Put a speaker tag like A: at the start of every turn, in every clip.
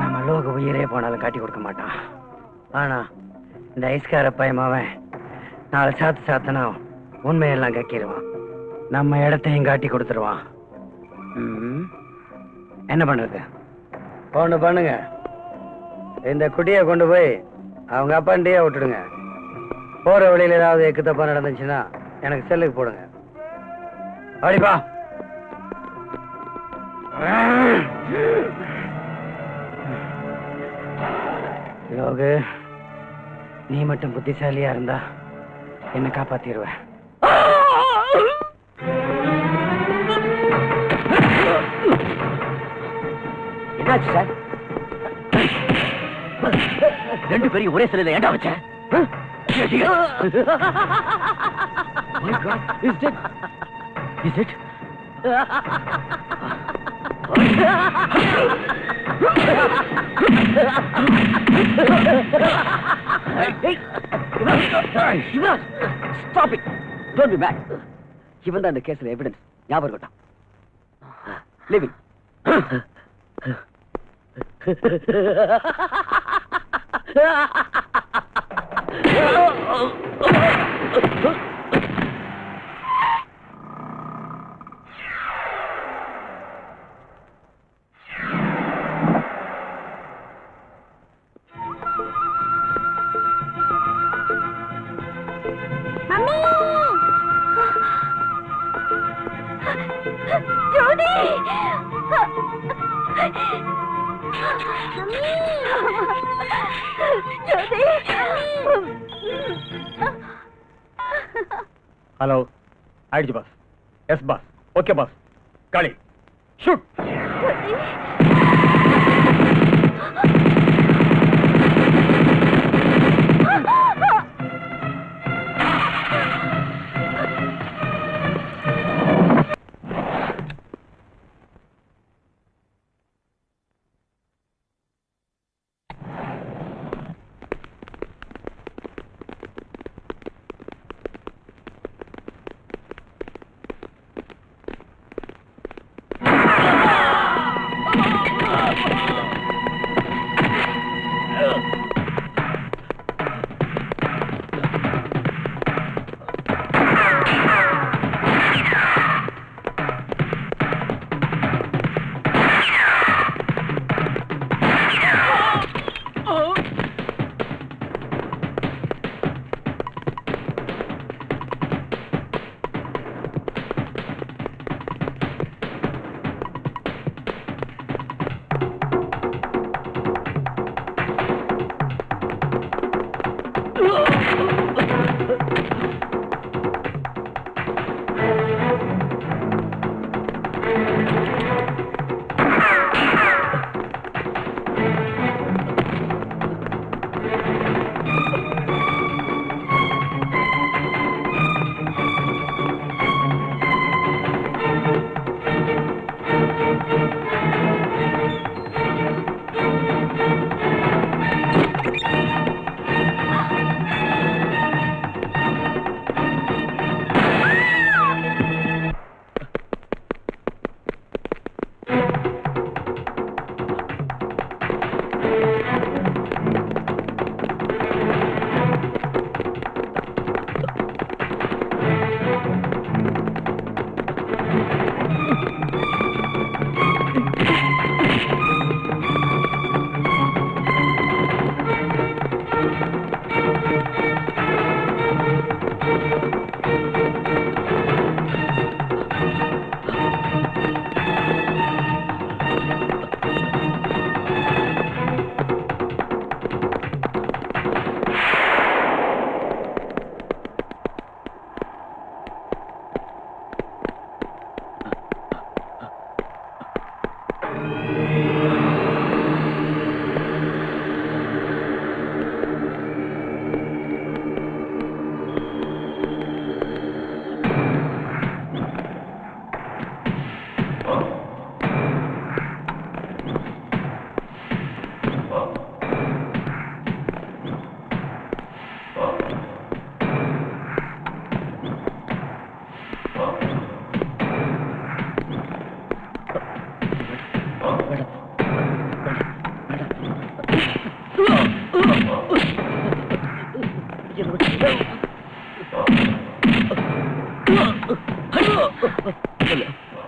A: நம்ம லோக உயிரே போனாலும் காட்டி கொடுக்க மாட்டான். ஆனா இந்த ஐஸ்கார பயமாவன் 4 சாத்தனா உண்மையெல்லாம் கக்கிடுவான். நம்ம இடத்தையும் காட்டி கொடுத்துருவான். என்ன பண்றது? ஒண்ணு பண்ணுங்க, இந்த குட்டியை கொண்டு போய் அவங்க அப்பாண்டியே விட்டுடுங்க. போற வழியில ஏதாவது எக்கு தப்பா நடந்துச்சுன்னா எனக்கு செல்லுக்கு போடுங்க. அப்படிப்பா. யோகு, நீ மட்டும் புத்திசாலியா இருந்தா என்ன காப்பாத்திடுவேன். என்னாச்சு சார்? 2 பேரும் ஒரே சிலையில ஏண்டா வச்சேன்? Is it? Stop it! Don't be mad. இவன் தான் இந்த கேஸ்ல எவிடன்ஸ். ஞாபகம் இருக்கட்டும். Leave it.
B: ஹலோ, ஆயிடுச்சு boss. Yes boss. Okay boss. Kali, shoot.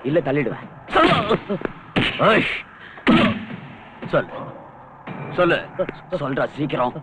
C: இல்ல தள்ளிடுவேன். சொல்லு சொல்லு சொல்றா சீக்கிரம்.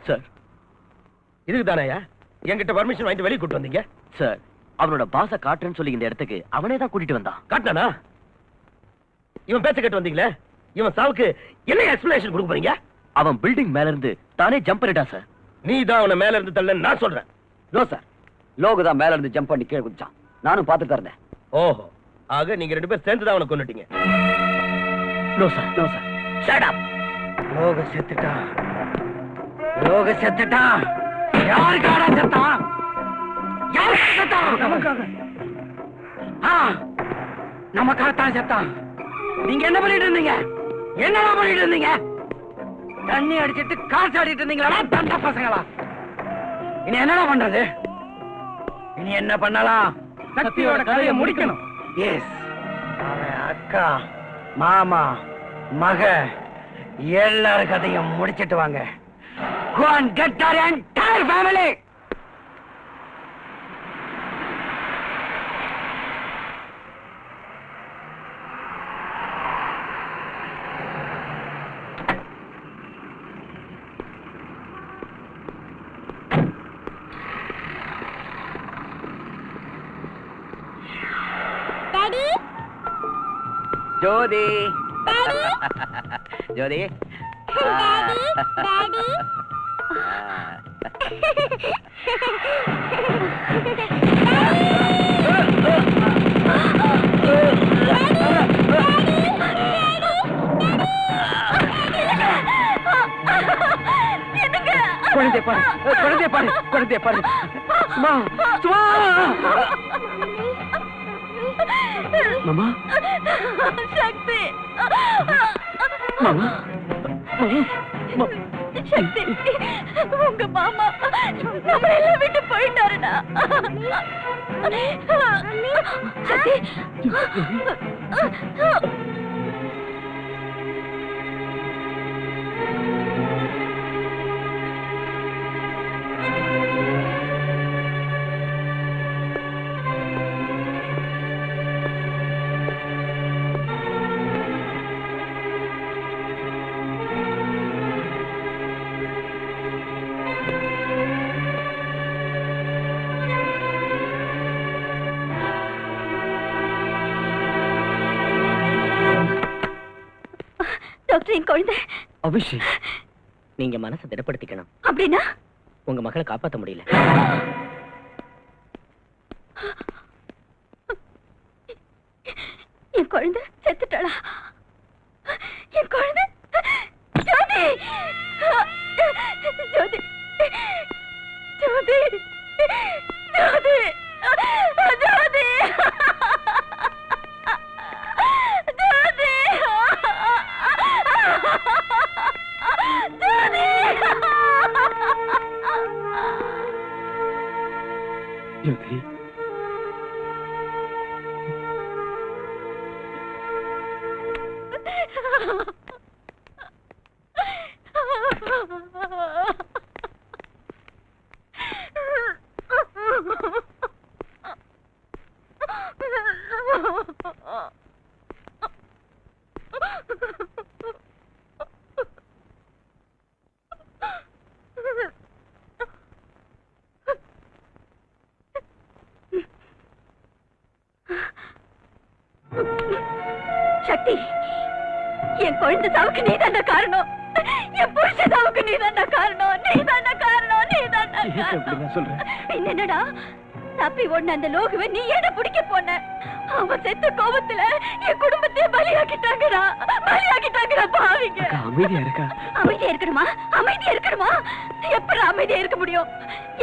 C: சார்
D: இதுக்கு தானேயா என்கிட்ட பர்மிஷன் வாங்கிட்டு வெளியே கூட்டு வந்தீங்க?
C: சார் அவனோட பாச காட்டுறேன்னு சொல்லி இந்த இடத்துக்கு அவனே தான் கூட்டிட்டு வந்தான்.
D: காட்டினானா? இவன் பேச்ச கேட்டு வந்தீங்களே, இவன் சாவுக்கு என்ன எக்ஸ்பிளனேஷன் கொடுக்க போறீங்க?
C: அவன் பில்டிங் மேல இருந்து தானே ஜம்ப் பண்ணிட்டான் சார்.
D: நீ தான் அவனை மேல இருந்து தள்ளன்னு நான் சொல்றேன்.
C: நோ சார், லோகு தான் மேல இருந்து ஜம்ப் பண்ணி கீழே குதிச்சான். நானும் பார்த்துட்டு இருந்தேன்.
D: ஓஹோ, ஆக நீங்க ரெண்டு பேரும் சேர்ந்து தான் அவனை கொன்னுட்டீங்க.
C: No sir, no sir.
D: Shut up.
A: லோக செத்துட்டான், லோக செத்துட்டான். யாருக்காடா செத்தான்? யாருக்காக செத்தான்? நமக்காகத்தான் செத்தான். நீங்க என்ன பண்ணிட்டு இருந்தீங்க? என்னடா பண்ணிட்டு இருந்தீங்க? தண்ணி அடிச்சிட்டு காசு ஆடிட்டு இருந்தீங்களா தண்ட பசங்களா? இனி என்னடா பண்றது? இனி என்ன பண்ணலாம்?
D: சக்தியோட கதையை முடிக்கணும்.
A: எஸ், அவன் அக்கா, மாமா, மக எல்லாரும் கதையும் முடிச்சிட்டு வாங்க. Go and get our entire family.
E: Daddy?
C: Jothi.
E: Daddy?
C: Jothi.
E: Daddy? Daddy?
A: குழந்தை பாரு, குழந்தை பாரு, குழந்தை பாரு. சும்மா, சும்மா. மாமா,
E: சக்தி.
A: மாமா,
E: சக்தி, உங்க மாமா நம்ம எல்லாம் விட்டு போயிட்டாருடா. சக்தி. டாக்டர், என் குழந்தை.
C: அபிஷேக், நீங்க மனசை திடப்படுத்திக்கணும்.
E: அப்படின்னா
C: உங்க மகளை காப்பாற்ற முடியல.
E: என் குழந்தை செத்துட்டாளா? என் குழந்தை ஜோதி, ஜோதி, ஜோதி, ஜோதி, ஜோதி,
C: ஜோதி,
E: சக்தி, என் குழந்தை சாவுக்கு நீதான காரணம். என் புருஷ சாவுக்கு நீதான காரணம். நீதான காரணம். நீதான காரணம்.
C: சொல்றேன்.
E: என்னடா தப்பி ஒண்ணு அந்த லோகுவை நீ என்ன பிடிக்க போன? அவன் செத்த கோபத்துல என் குடும்பத்தையே பலியாக்கிட்டாங்கடா பாவிங்க.
C: அமைதியா இருக்கா?
E: அமைதியா இருக்கணுமா? எப்படி அமைதியா இருக்க முடியும்?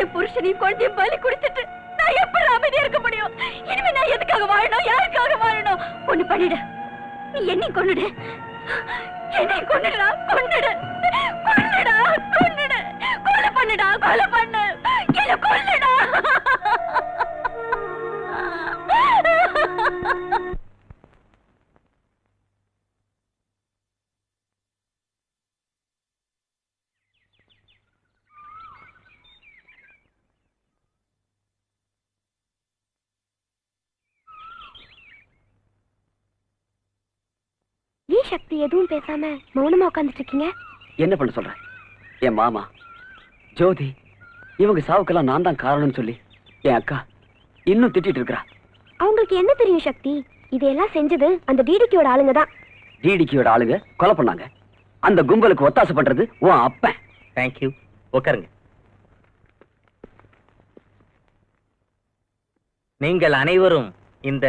E: என் புருஷனையும் குழந்தையும் பலி குடிச்சிட்டு நான் எப்படி அமைதியா இருக்க முடியும்? இனிமே நான் எதுக்காக வாழணும்? யாருக்காக வாழணும்? ஒண்ணு பண்ணிடு, நீ என்னையும் கொன்னுடு. கொலை பண்ணுடா, கொலை பண்ணு, என்ன கொல்லுடா.
F: சக்தி எதுவும் பேசாம மௌனமா உட்கார்ந்துட்டு இருக்கீங்க?
C: என்ன பண்ண சொல்ற? என் மாமா ஜோதி இவங்க சாவுக்கெல்லாம் நான் தான் காரணம்னு சொல்லி என் அக்கா இன்னும் திட்டிட்டு இருக்கா.
F: அவங்களுக்கு என்ன தெரியும் சக்தி? இதெல்லாம் செஞ்சது அந்த டிடிக்கியோட ஆளுங்க தான்.
C: டிடிக்கியோட ஆளுங்க கொலை பண்ணாங்க. அந்த கும்பலுக்கு ஒத்தாசை பண்றது உன் அப்பன்.
D: தேங்க்யூ. உட்காருங்க. நீங்கள் அனைவரும் இந்த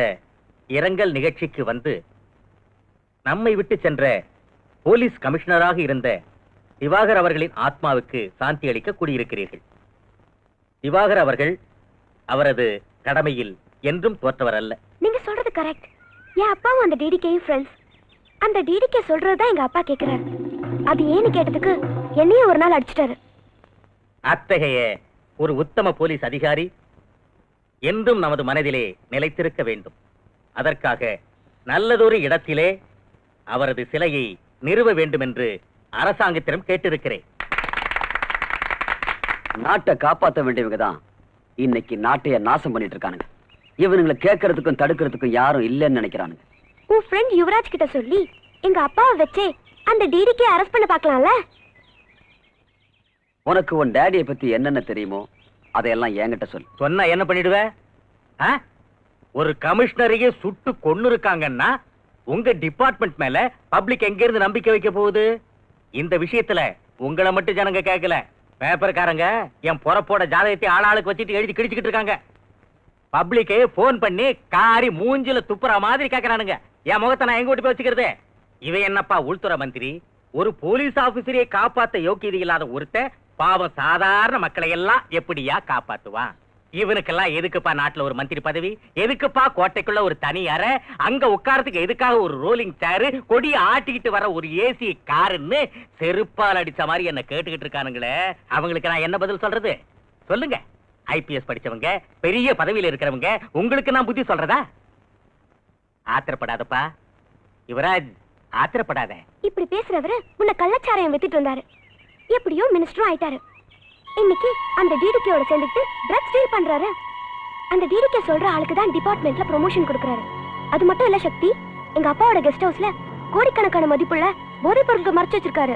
D: இரங்கல் நிகழ்ச்சிக்கு வந்து நம்மை விட்டு சென்ற போலீஸ் கமிஷனராக இருந்த திவாகர் அவர்களின் ஆத்மாவுக்கு சாந்தி அளிக்க கூடியிருக்கிறீர்கள். திவாகர் அவர்கள் அவரது கடமையில் என்றும் தோற்றவர் அல்ல.
F: நீங்க சொல்றது கரெக்ட். என் அப்பாவும் அந்த டிடிகேயும் ஃப்ரெண்ட்ஸ். அந்த டிடிகே சொல்றதுதான் எங்க அப்பா கேக்குறாரு. அது ஏன்னு கேட்டதுக்கு என்னையும் ஒரு நாள் அடிச்சிட்டாரு.
D: அத்தகைய ஒரு உத்தம போலீஸ் அதிகாரி என்றும் நமது மனதிலே நிலைத்திருக்க வேண்டும். அதற்காக நல்லதொரு இடத்திலே அவரது சிலையை நிறுவ வேண்டும் என்று அரசாங்கத்திடம் கேட்டிருக்கிறேன்.
C: நாட்டை காப்பாற்ற வேண்டியவங்க தான் இன்னைக்கு நாட்டைய நாசம் பண்ணிட்டு இருக்கானுங்க. இவனுங்களை கேட்கறதுக்கும் தடுக்கிறதுக்கும் யாரும் இல்லைன்னு நினைக்கிறானுங்க.
F: உன் ஃப்ரெண்ட் யுவராஜ் கிட்ட சொல்லி எங்க அப்பாவை வச்சே அந்த டிடிகே அரெஸ்ட் பண்ண பார்க்கலாம்ல?
C: உனக்கு உன் டேடியை பத்தி என்னென்ன தெரியுமோ அதையெல்லாம் என்கிட்ட சொல்லு.
D: சொன்னா என்ன பண்ணிடுவ? ஒரு கமிஷனரையே சுட்டு கொன்னு இருக்காங்கன்னா உங்க டிபார்ட்மெண்ட் மேல பப்ளிக் எங்க இருந்து நம்பிக்கை வைக்க போகுது? இந்த விஷயத்துல உங்களை மட்டும் ஜனங்க கேட்கல, பேப்பர்காரங்க என் பொறப்போட ஜாதகத்தை ஆளாளுக்கு வச்சுட்டு எழுதி கிழிச்சுக்கிட்டு இருக்காங்க. பப்ளிக்கே போன் பண்ணி காரி மூஞ்சில துப்புற மாதிரி கேட்கறானுங்க. என் முகத்தை நான் எங்க ஓட்டி போய் வச்சுக்கிறது? இவன் என்னப்பா உள்துறை மந்திரி? ஒரு போலீஸ் ஆபீசரையே காப்பாத்த யோக்கியதை இல்லாத ஒருத்த பாவம் சாதாரண மக்களை எல்லாம் எப்படியா காப்பாத்துவான்? இவனுக்கெல்லாம் எதுக்குப்பா நாட்டுல ஒரு மந்திரி பதவி? எதுக்குப்பா கோட்டைக்குள்ள ஒரு தனி அறை? அங்க உட்காரத்துக்கு எதுக்காக ஒரு ரோலிங் சேரு? கொடியை ஆட்டிக்கிட்டு வர ஒரு ஏசி காருன்னு செருப்பால் அடிச்ச மாதிரி என்ன கேட்டுக்கிட்டு இருக்கானுங்களே, அவங்களுக்கு நான் என்ன பதில் சொல்றது? சொல்லுங்க. ஐபிஎஸ் படிச்சவங்க, பெரிய பதவியில இருக்கிறவங்க, உங்களுக்கு நான் புத்தி சொல்றதா? ஆத்திரப்படாதப்பா யுவராஜ், ஆத்திரப்படாத.
F: இப்படி பேசுறவரு உன்னை கள்ளச்சாராயம் வித்துட்டு இருந்தாரு. எப்படியோ மினிஸ்டரும் ஆயிட்டாரு. இன்னைக்கு அந்த டிடிகேயோட சேர்ந்துட்டு ட்ரக்ஸ் டீல் பண்றாரு. அந்த டிடிகே சொல்ற ஆளுக்கு தான் டிபார்ட்மெண்ட்ல ப்ரமோஷன் கொடுக்கறாரு. அது மட்டும் இல்ல சக்தி, எங்க அப்பாவோட கெஸ்ட் ஹவுஸ்ல கோடிக்கணக்கான மதிப்புள்ள போதைப் பொருட்கள் மறைச்சு வச்சிருக்காரு.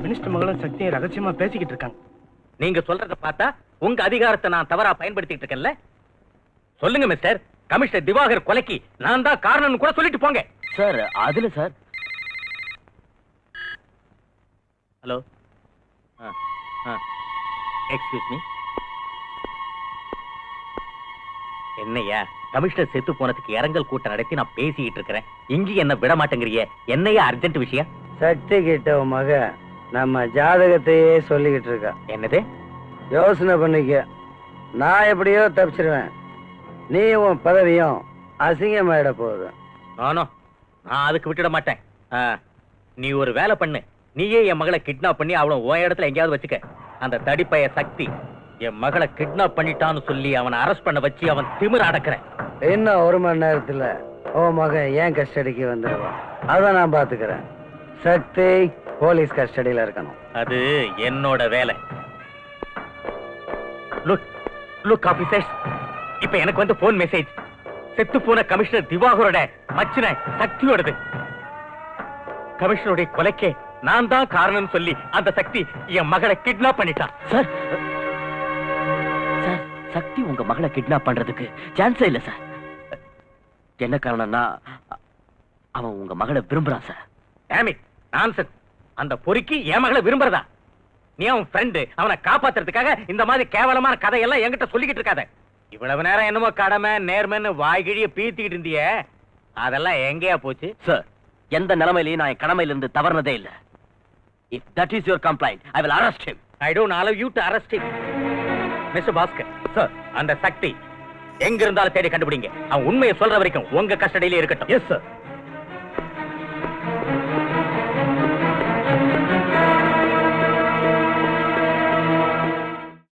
B: மினிஸ்டர் மகளும் சக்தியை ரகசியமா பேசிக்கிட்டு இருக்காங்க.
D: நீங்க சொல்றத பார்த்தா உங்க அதிகாரத்தை நான் தவறா பயன்படுத்திட்டு இருக்கேன்ல? சொல்லுங்க மிஸ்டர், கமிஷனர் திவாகர் கொலைக்கு நான் தான் காரணம்னு கூட சொல்லிட்டு போங்க.
C: சார் அதுல சார்.
D: Hello, excuse me. என்னையா கமிஷனர் செத்து போனதுக்கு இரங்கல் கூட்டம் நடத்தி நான் பேசிக்கிட்டு இருக்கிறேன். இங்கே என்ன விட மாட்டேங்கிறிய? என்னையா அர்ஜென்ட் விஷயம்?
A: சக்தி கிட்ட உன் மக நம்ம ஜாதகத்தையே சொல்லிக்கிட்டு இருக்கா.
D: என்னது?
A: யோசனை பண்ணிக்க. நான் எப்படியோ தப்பிச்சிருவேன், நீ உன் பதவியும் அசிங்கமாயிட போகுது.
D: நானும் நான் அதுக்கு விட்டுட மாட்டேன். நீ ஒரு வேலை பண்ணு, நீயே என் மகளை கிட்னாப் பண்ணி அவளை உன் இடத்துல எங்கேயாவது வச்சுக்க. அந்த தடிப்பைய சக்தி என் மகளை கிட்னாப் பண்ணிட்டான்னு சொல்லி அவனை அரெஸ்ட் பண்ண வச்சு அவன் திமிர அடக்குறேன்.
A: இன்னும் 1 மணி நேரத்துல உன் மகன் ஏன் கஸ்டடிக்கு வந்துடுவான். அதை நான் பாத்துக்கிறேன். சக்தி போலீஸ் கஸ்டடியில இருக்கணும்.
D: அது என்னோட வேலை. லுக் ஆபீசர்ஸ், இப்ப எனக்கு வந்து போன் மெசேஜ். செத்து போன கமிஷனர் திவாகரோட மச்சின சக்தியோடது. கமிஷனருடைய கொலைக்கே நான் தான் காரணம் சொல்லி அந்த சக்தி என் மகளை கிட்னாப் பண்ணிட்டான்.
C: சார் சார், சக்தி உங்க மகளை கிட்னாப் பண்றதுக்கு சான்ஸே இல்ல சார். என்ன காரணம்னா அவன் உங்க மகளை விரும்புறான் சார்.
D: நான்சென்ஸ். அந்த பொறுக்கி என் மகளை விரும்புறதா? நீ அவன் ஃப்ரெண்டு, அவனை காப்பாத்துறதுக்காக இந்த மாதிரி கேவலமான கதையெல்லாம் என்கிட்ட சொல்லிக்கிட்டு இருக்காத. இவ்வளவு நேரம் என்னமோ கடமை நேர்மைன்னு வாய்கிழிய பீத்திக்கிட்டு இருந்தியே, அதெல்லாம் எங்கேயா போச்சு?
C: சார், எந்த நிலைமையிலையும் நான் என் கடமையிலிருந்து தவறுனதே இல்ல. If that is your complaint, I will arrest him.
D: I don't allow you to arrest him. Mister Bhaskar sir, அந்த சக்தி எங்க இருந்தாலும் தேடி கண்டுபிடிங்க. அவன் உண்மையை சொல்ற வரைக்கும் உங்க கஸ்டடியிலே இருக்கட்டும்.
B: Yes sir.